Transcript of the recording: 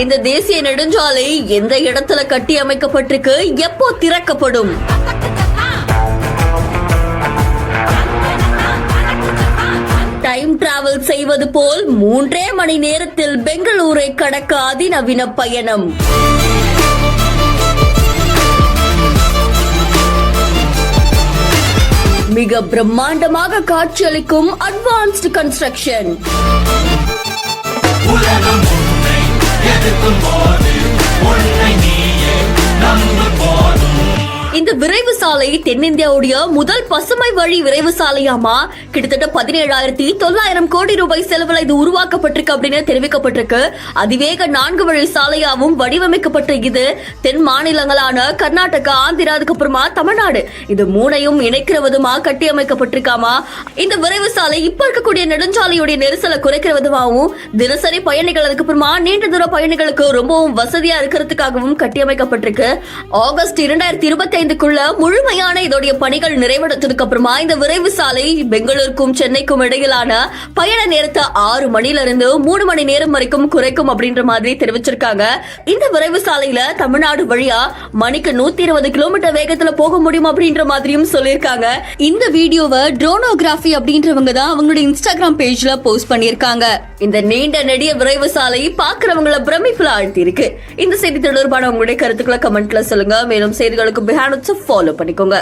இந்த தேசிய நெடுஞ்சாலை எந்த இடத்துல கட்டி அமைக்கப்பட்டிருக்கு, எப்போ திறக்கப்படும்? டைம் டிராவல் செய்வது போல் 3 மணி நேரத்தில் பெங்களூரை கடக்க அதிநவீன பயணம். மிக பிரம்மாண்டமாக காட்சியளிக்கும் அட்வான்ஸ்டு கன்ஸ்ட்ரக்ஷன். இந்த விரைவு சாலை தென்னிந்தியாவுடைய முதல் பசுமை வழி விரைவு சாலையாமா. கிட்டத்தட்ட 17,900 கோடி ரூபாய் செலவில் இது உருவாக்கப்பட்டிருக்கு அப்படின்னு தெரிவிக்கப்பட்டிருக்கு. அதிவேக 4 வழி சாலையாவும் வடிவமைக்கப்பட்ட இது தென் மாநிலங்களான கர்நாடகா, ஆந்திரா, அதுக்கப்புறமா தமிழ்நாடு, இது 3ஐயும் இணைக்கிற விதமா கட்டி அமைக்கப்பட்டிருக்காமா. இந்த விரைவு சாலை இப்ப இருக்கக்கூடிய நெடுஞ்சாலையுடைய நெரிசலை குறைக்கிற விதமாகவும் தினசரி பயணிகள், அதுக்கப்புறமா நீண்ட தூர பயணிகளுக்கு ரொம்பவும் வசதியா இருக்கிறதுக்காகவும் கட்டி அமைக்கப்பட்டிருக்கு. ஆகஸ்ட் 2025 முழுமையான இதோடைய பணிகள் நிறைவடைந்ததுக்கு அப்புறமா இந்த விரைவு சாலை பெங்களூருக்கும் சென்னைக்கும் இடையிலான பயண நேரத்தை 6 மணில இருந்து 3 மணி நேரம் வரைக்கும் குறைக்கும் அப்படின்ற மாதிரி தெரிவிச்சிருக்காங்க. இந்த விரைவு சாலையில தமிழ்நாடு வழியா மணிக்கு 120 கிலோமீட்டர் வேகத்துல போக முடியும் அப்படின்ற மாதிரியும் சொல்லியிருக்காங்க. இந்த வீடியோவை ட்ரோனோகிராஃபி அப்படின்றவங்க தான் அவங்களுடைய இன்ஸ்டாகிராம் பேஜ்ல போஸ்ட் பண்ணிருக்காங்க. இந்த நீண்ட நெடிய விரைவு சாலை பாக்குறவங்கள பிரமிப்புல ஆழ்த்தி இருக்கு. இந்த செய்தி தொடர்பான உங்களுடைய கருத்துக்களை கமெண்ட்ல சொல்லுங்க. மேலும் செய்திகளுக்கு ஃபாலோ பண்ணிக்கோங்க.